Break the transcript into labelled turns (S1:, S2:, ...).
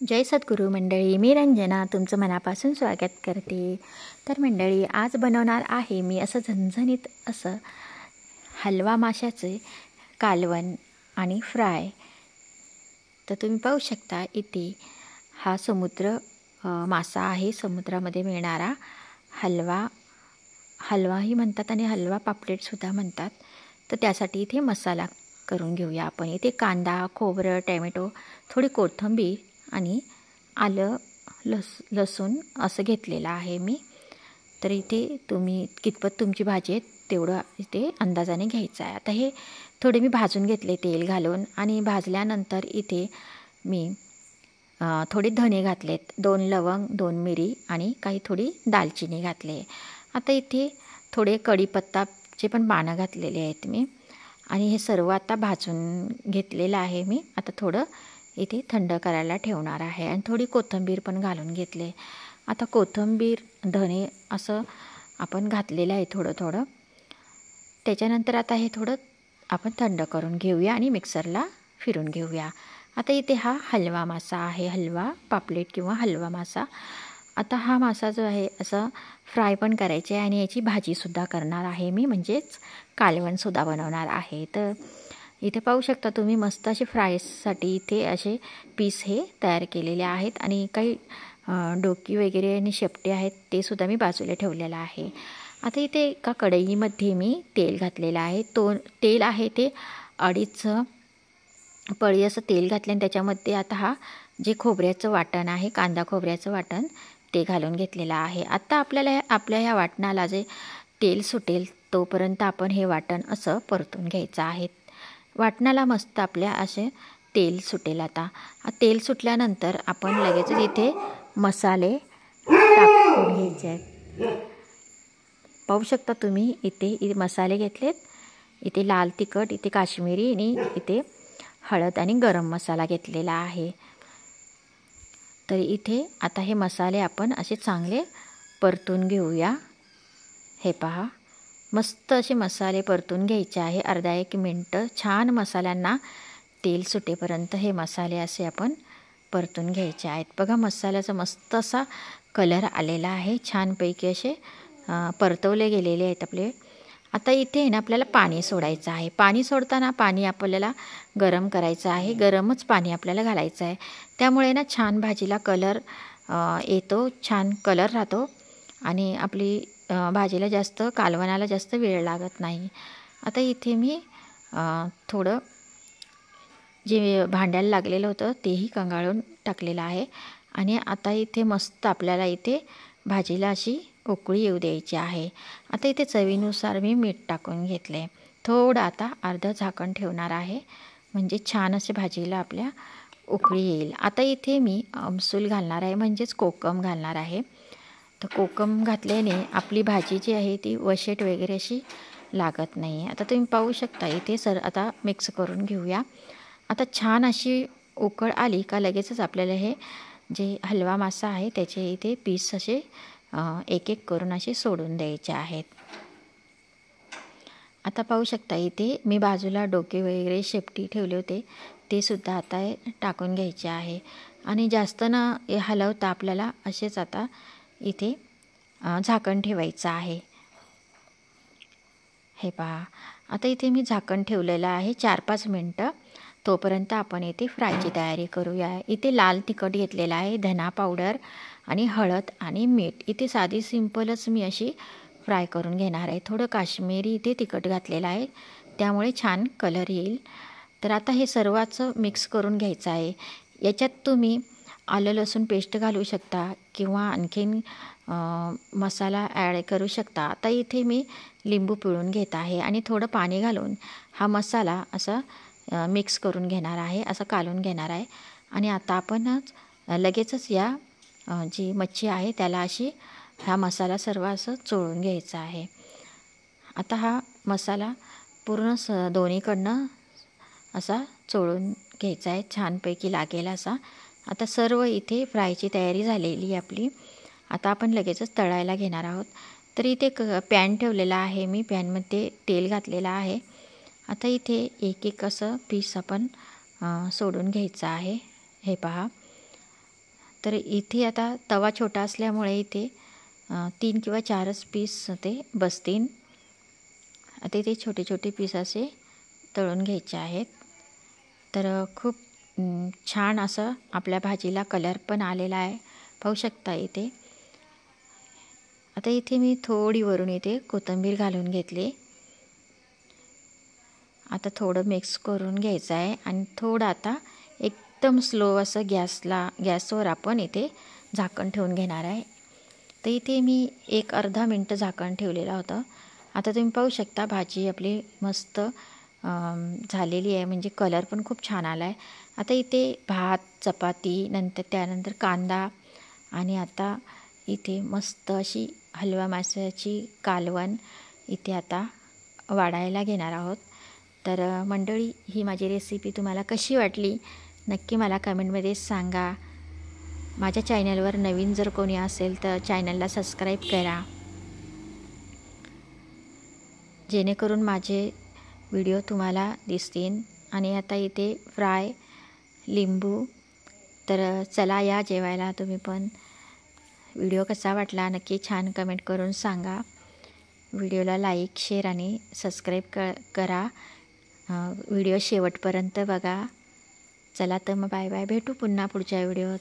S1: जय सद्गुरू मंडळी, मी रंजना तुमचं मनापासून स्वागत करते. तर मंडळी, आज बनवणार आहे मी असं झणझणीत असं हलवा माशाचे कालवण आणि फ्राय. तर तुम्ही पाहू शकता इथे हा समुद्र मासा आहे, समुद्रामध्ये मिळणारा हलवाही म्हणतात आणि हलवा पापलेटसुद्धा म्हणतात. तर त्यासाठी इथे मसाला करून घेऊया आपण. इथे कांदा, खोबरं, टॅमॅटो, थोडी कोथिंबीर आणि आलं, लसूण असं घेतलेलं आहे मी. तर इथे तुम्ही कितपत तुमची भाजी आहे तेवढं इथे अंदाजाने घ्यायचं आहे. आता हे थोडे मी भाजून घेतले तेल घालून, आणि भाजल्यानंतर इथे मी थोडे धणे घातलेत, 2 लवंग, 2 मिरी आणि काही थोडी दालचिनी घातले. आता इथे थोडे कढीपत्ताचे पण पानं घातलेले आहेत मी, आणि हे सर्व आता भाजून घेतलेलं आहे मी. आता थोडं इथे थंड करायला ठेवणार आहे, आणि थोडी कोथिंबीर पण घालून घेतले. आता कोथिंबीर, धणे असं आपण घातलेलं आहे थोडं थोडं. त्याच्यानंतर आता हे थोडं आपण थंड करून घेऊया आणि मिक्सरला फिरून घेऊया. आता इथे हा हलवा मासा आहे, हलवा पापलेट किंवा हलवा मासा. आता हा मासा जो आहे असं फ्राय पण करायचे आहे, आणि याची भाजीसुद्धा करणार आहे मी, म्हणजेच कालवणसुद्धा बनवणार आहे. तर इथे पाहू शकता तुम्ही मस्त असे फ्रायसाठी इथे असे पीस हे तयार केलेले आहेत, आणि काही डोकी वगैरे आणि शेपटे आहेत ते सुद्धा मी बाजूला ठेवलेलं आहे. आता इथे एका कढईमध्ये मी तेल घातलेलं आहे. तेल आहे ते 2.5 पळी असं तेल घातलं, आणि त्याच्यामध्ये आता हा जे खोबऱ्याचं वाटण आहे, कांदा खोबऱ्याचं वाटण ते घालून घेतलेलं आहे. आता आपल्या ह्या वाटणाला जे तेल सुटेल तोपर्यंत आपण हे वाटण असं परतून घ्यायचं आहे. वाटणाला मस्त आपल्या असे तेल सुटेल. आता तेल सुटल्यानंतर आपण लगेच इथे मसाले टाकून घ्यायचे आहेत. पाहू शकता तुम्ही इथे मसाले घेतलेत. इथे लाल तिखट, इथे काश्मीरी, आणि इथे हळद आणि गरम मसाला घेतलेला आहे. तर इथे आता हे मसाले आपण असे चांगले परतून घेऊया. हे पहा, मस्त असे मसाले परतून घ्यायचे आहे. अर्धा 1 मिनटं छान मसाल्यांना तेल सुटेपर्यंत हे मसाले असे आपण परतून घ्यायचे आहेत. बघा, मसाल्याचा मस्त असा कलर आलेला आहे, छानपैकी असे परतवले गेलेले आहेत आपले. आता इथे ना आपल्याला पाणी सोडायचं आहे. पाणी सोडताना पाणी आपल्याला गरम करायचं आहे. गरमच पाणी आपल्याला घालायचं आहे. त्यामुळे ना छान भाजीला कलर येतो, छान कलर राहतो, आणि आपली भाजीला जास्त, कालवणाला जास्त वेळ लागत नाही. आता इथे मी थोडं जे भांड्याला लागलेलं होतं तेही कंगाळून टाकलेलं आहे, आणि आता इथे मस्त आपल्याला इथे भाजीला अशी उकळी येऊ द्यायची आहे. आता इथे चवीनुसार मी मीठ टाकून घेतले. थोडं आता अर्धं झाकण ठेवणार आहे, म्हणजे छान असे भाजीला आपल्या उकळी येईल. आता इथे मी आमसूल घालणार आहे, म्हणजेच कोकम घालणार आहे. तर कोकम घातल्याने आपली भाजी जी आहे ती वशेट वगैरे अशी लागत नाही. आता तुम्ही पाहू शकता इथे आता मिक्स करून घेऊया. आता छान अशी उकळ आली का लगेचच आपल्याला हे जे हलवा मासा आहे त्याचे इथे पीस असे एक एक करून असे सोडून द्यायचे आहेत. आता पाहू शकता इथे मी बाजूला डोके वगैरे शेपटी ठेवले होते ते सुद्धा आता टाकून घ्यायचे आहे, आणि जास्त न हलवता आपल्याला असेच आता इथे झाकण ठेवायचं आहे. हे पहा, आता इथे मी झाकण ठेवलेलं आहे 4-5 मिनटं. तोपर्यंत आपण इथे फ्रायची तयारी करूया. इथे लाल तिखट घेतलेला आहे, धना पावडर आणि हळद आणि मीठ. इथे साधी सिंपलच मी अशी फ्राय करून घेणार आहे. थोडं काश्मीरी इथे तिखट घातलेलं आहे, त्यामुळे छान कलर येईल. तर आता हे सर्वाचं मिक्स करून घ्यायचं आहे. याच्यात तुम्ही आलं लसूण पेस्ट घालू शकता, किंवा आणखीन मसाला ॲड करू शकता. आता इथे मी लिंबू पिळून घेत आहे, आणि थोडं पाणी घालून हा मसाला असा मिक्स करून घेणार आहे, असं कालून घेणार आहे. आणि आता आपणच लगेचच या जी मच्छी आहे त्याला अशी हा मसाला सर्व असं चोळून घ्यायचा आहे. आता हा मसाला पूर्ण दोन्हीकडनं असा चोळून घ्यायचा आहे, छानपैकी लागेल असा. आता सर्व इथे फ्रायची तयारी झालेली आपली. आता आपण लगेचच तळायला घेणार आहोत. तर इथे पॅन ठेवलेला आहे मी, पॅनमध्ये तेल घातलेलं आहे. आता इथे एक एक असं पीस आपण सोडून घ्यायचं आहे. हे पहा, तर इथे आता तवा छोटा असल्यामुळे इथे 3 किंवा 4च पीस ते बसतील. आता इथे छोटे छोटे पीस असे तळून घ्यायचे आहेत. तर खूप छान असं आपल्या भाजीला कलर पण आलेला आहे, पाहू शकता इथे. आता इथे मी थोडी वरून इथे कोथिंबीर घालून घेतली. आता थोडं मिक्स करून घ्यायचं आहे आणि थोडं आता एकदम स्लो असं गॅसवर आपण इथे झाकण ठेवून घेणार आहे. तर इथे मी एक अर्धा मिनटं झाकण ठेवलेलं होतं. आता तुम्ही पाहू शकता भाजी आपली मस्त झालेली आहे, म्हणजे कलर पण खूप छान आला आहे. आता इथे भात, चपाती, त्यानंतर कांदा आणि आता इथे मस्त अशी हलवा माशाची कालवण इथे आता वाढायला घेणार आहोत. तर मंडळी, ही माझी रेसिपी तुम्हाला कशी वाटली नक्की मला कमेंटमध्ये सांगा. माझ्या चॅनलवर नवीन जर कोणी असेल तर चॅनलला सबस्क्राईब करा, जेणेकरून माझे व्हिडिओ तुम्हाला दिसतील. आणि आता इथे फ्राय, लिंबू. तर चला या जेवायला तुम्ही पण. व्हिडिओ कसा वाटला नक्की छान कमेंट करून सांगा. व्हिडिओला लाईक, शेअर आणि सबस्क्राईब करा. व्हिडिओ शेवटपर्यंत बघा. चला तर मग बाय बाय, भेटू पुन्हा पुढच्या व्हिडिओत.